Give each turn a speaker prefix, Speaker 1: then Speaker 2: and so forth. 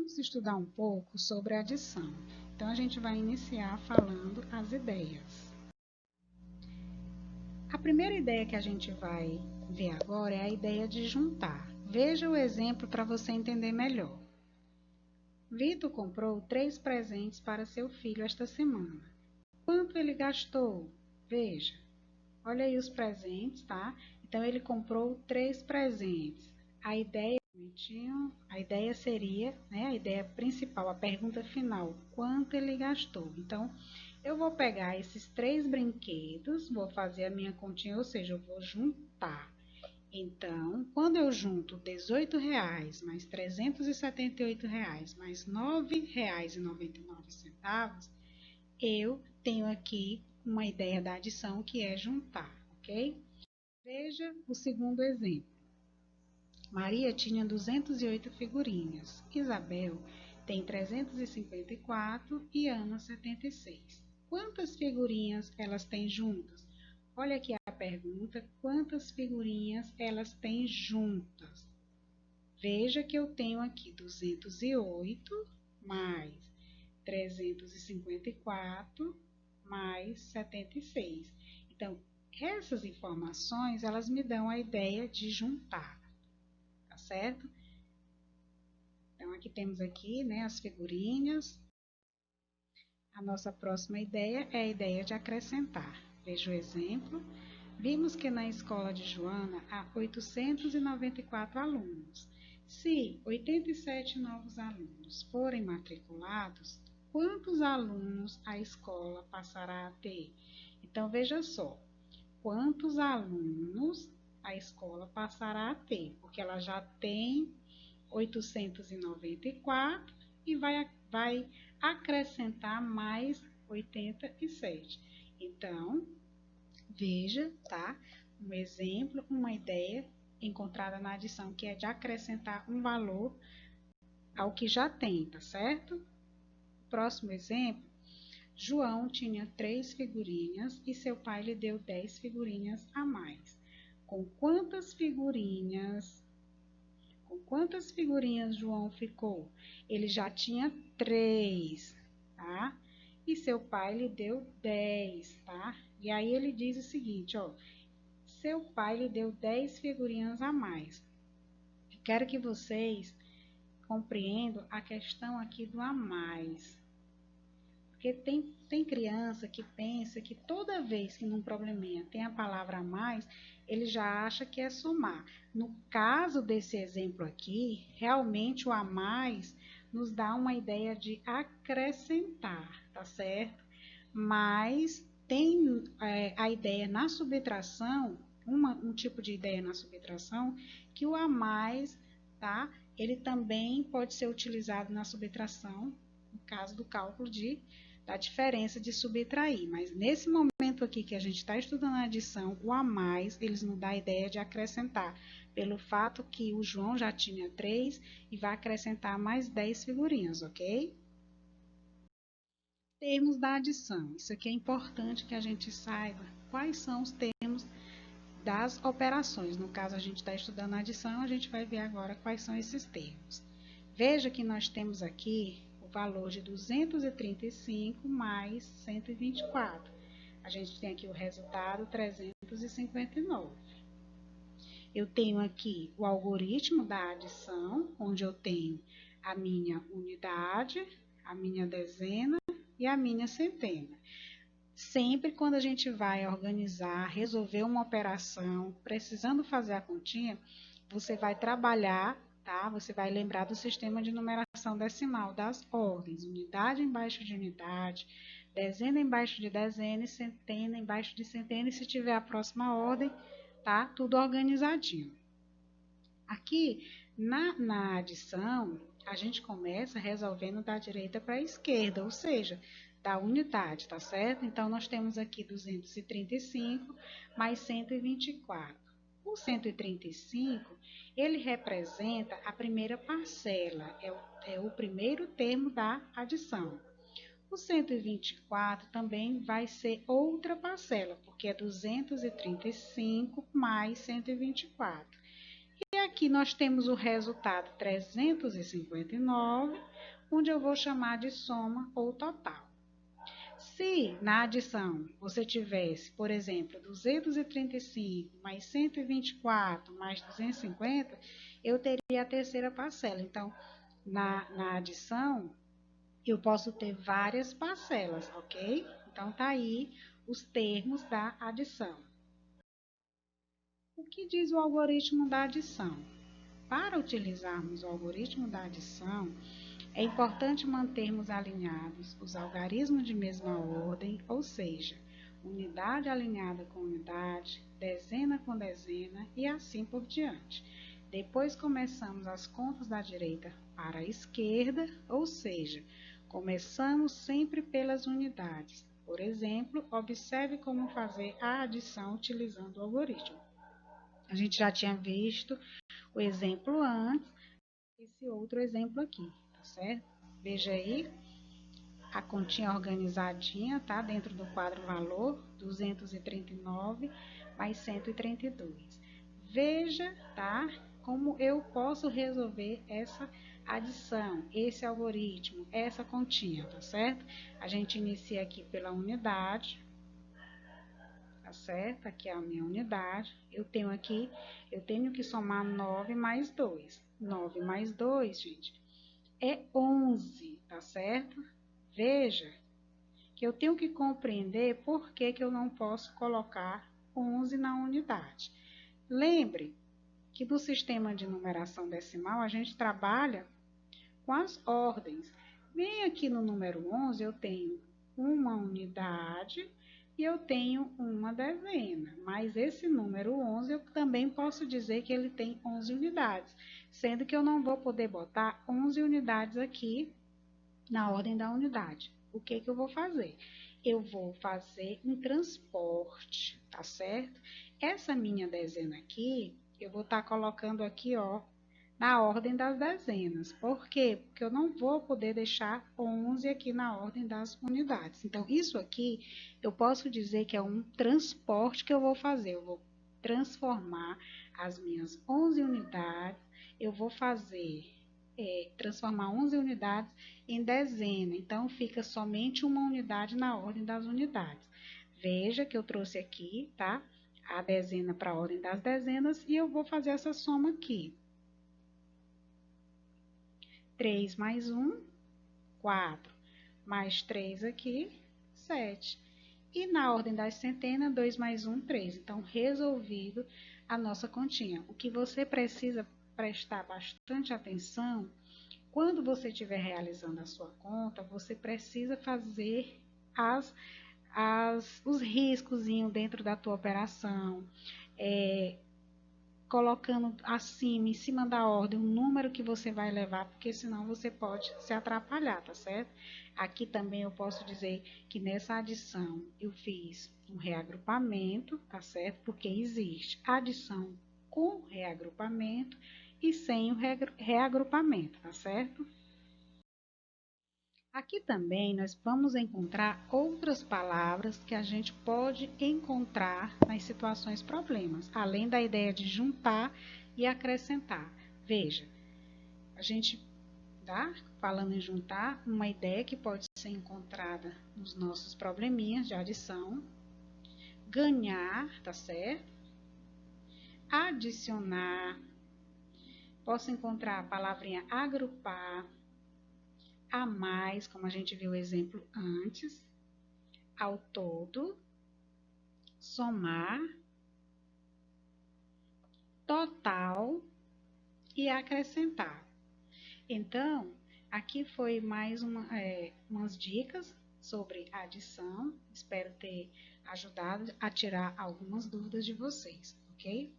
Speaker 1: Vamos estudar um pouco sobre a adição. Então, a gente vai iniciar falando as ideias. A primeira ideia que a gente vai ver agora é a ideia de juntar. Veja o exemplo para você entender melhor. Vitor comprou 3 presentes para seu filho esta semana. Quanto ele gastou? Veja. Olha aí os presentes, tá? Então, ele comprou 3 presentes. A ideia seria, a ideia principal, a pergunta final, quanto ele gastou? Então, eu vou pegar esses 3 brinquedos, vou fazer a minha continha, ou seja, eu vou juntar. Então, quando eu junto R$18 mais R$378 mais R$9,99, eu tenho aqui uma ideia da adição que é juntar, ok? Veja o segundo exemplo. Maria tinha 208 figurinhas, Isabel tem 354 e Ana 76. Quantas figurinhas elas têm juntas? Olha aqui a pergunta, quantas figurinhas elas têm juntas? Veja que eu tenho aqui 208 mais 354 mais 76. Então, essas informações, elas me dão a ideia de juntar, tá certo? Então, aqui temos aqui, as figurinhas. A nossa próxima ideia é a ideia de acrescentar. Veja o exemplo. Vimos que na escola de Joana há 894 alunos. Se 87 novos alunos forem matriculados, quantos alunos a escola passará a ter? Então, veja só, quantos alunos a escola passará a ter, porque ela já tem 894 e vai acrescentar mais 87. Então, veja, tá? Um exemplo, uma ideia encontrada na adição, que é de acrescentar um valor ao que já tem, tá certo? Próximo exemplo, João tinha 3 figurinhas e seu pai lhe deu 10 figurinhas a mais. Com quantas figurinhas João ficou? Ele já tinha 3, tá? E seu pai lhe deu 10, tá? E aí ele diz o seguinte, ó, seu pai lhe deu 10 figurinhas a mais. Eu quero que vocês compreendam a questão aqui do a mais. Porque tem criança que pensa que toda vez que num probleminha tem a palavra a mais, ele já acha que é somar. No caso desse exemplo aqui, realmente o a mais nos dá uma ideia de acrescentar, tá certo? Mas tem a ideia na subtração, um tipo de ideia na subtração, que o a mais, tá? Ele também pode ser utilizado na subtração, no caso do cálculo da diferença de subtrair. Mas nesse momento aqui que a gente está estudando a adição, o a mais, eles nos dão a ideia de acrescentar, pelo fato que o João já tinha 3 e vai acrescentar mais 10 figurinhas, ok? Termos da adição. Isso aqui é importante que a gente saiba quais são os termos das operações. No caso, a gente está estudando a adição, a gente vai ver agora quais são esses termos. Veja que nós temos aqui o valor de 235 mais 124. A gente tem aqui o resultado 359. Eu tenho aqui o algoritmo da adição, onde eu tenho a minha unidade, a minha dezena e a minha centena. Sempre quando a gente vai organizar, resolver uma operação, precisando fazer a continha, você vai trabalhar, tá? Você vai lembrar do sistema de numeração decimal, das ordens, unidade embaixo de unidade, dezena embaixo de dezena e centena embaixo de centena, e se tiver a próxima ordem, tá? Tudo organizadinho. Aqui, na adição, a gente começa resolvendo da direita para a esquerda, ou seja, da unidade, tá certo? Então, nós temos aqui 235 mais 124. O 135, ele representa a primeira parcela, é o primeiro termo da adição. O 124 também vai ser outra parcela, porque é 235 mais 124. E aqui aqui nós temos o resultado 359, onde eu vou chamar de soma ou total. Se na adição você tivesse, por exemplo, 235 mais 124 mais 250, eu teria a terceira parcela. Então, na adição, eu posso ter várias parcelas, ok? Então, tá aí os termos da adição. O que diz o algoritmo da adição? Para utilizarmos o algoritmo da adição, é importante mantermos alinhados os algarismos de mesma ordem, ou seja, unidade alinhada com unidade, dezena com dezena e assim por diante. Depois começamos as contas da direita para a esquerda, ou seja, começamos sempre pelas unidades. Por exemplo, observe como fazer a adição utilizando o algoritmo. A gente já tinha visto o exemplo antes, esse outro exemplo aqui, tá certo? Veja aí a continha organizadinha, tá? Dentro do quadro valor, 239 mais 132. Veja, tá? Como eu posso resolver essa adição, esse algoritmo, essa continha, tá certo? A gente inicia aqui pela unidade, tá certo? Aqui é a minha unidade. Eu tenho que somar 9 mais 2. 9 mais 2, gente, é 11, tá certo? Veja que eu tenho que compreender por que eu não posso colocar 11 na unidade. Lembre que no sistema de numeração decimal a gente trabalha com as ordens. Bem aqui no número 11 eu tenho uma unidade e eu tenho uma dezena, mas esse número 11 eu também posso dizer que ele tem 11 unidades, sendo que eu não vou poder botar 11 unidades aqui na ordem da unidade. O que eu vou fazer? Eu vou fazer um transporte, tá certo? Essa minha dezena aqui, eu vou estar colocando aqui, ó, na ordem das dezenas. Por quê? Porque eu não vou poder deixar 11 aqui na ordem das unidades. Então, isso aqui, eu posso dizer que é um transporte que eu vou fazer. Eu vou transformar as minhas 11 unidades, eu vou transformar 11 unidades em dezena. Então, fica somente uma unidade na ordem das unidades. Veja que eu trouxe aqui, tá? A dezena para a ordem das dezenas e eu vou fazer essa soma aqui. 3 mais 1, 4. Mais 3 aqui, 7. E na ordem das centenas, 2 mais 1, 3. Então, resolvido a nossa continha. O que você precisa prestar bastante atenção, quando você estiver realizando a sua conta, você precisa fazer os riscos dentro da tua operação, colocando acima, em cima da ordem, o número que você vai levar, porque senão você pode se atrapalhar, tá certo? Aqui também eu posso dizer que nessa adição eu fiz um reagrupamento, tá certo? Porque existe adição com reagrupamento e sem o reagrupamento, tá certo? Aqui também nós vamos encontrar outras palavras que a gente pode encontrar nas situações problemas, além da ideia de juntar e acrescentar. Veja, a gente tá falando em juntar, uma ideia que pode ser encontrada nos nossos probleminhas de adição, ganhar, tá certo? Adicionar, posso encontrar a palavrinha agrupar, a mais, como a gente viu o exemplo antes, ao todo, somar, total e acrescentar. Então, aqui foi mais umas dicas sobre adição. Espero ter ajudado a tirar algumas dúvidas de vocês, ok?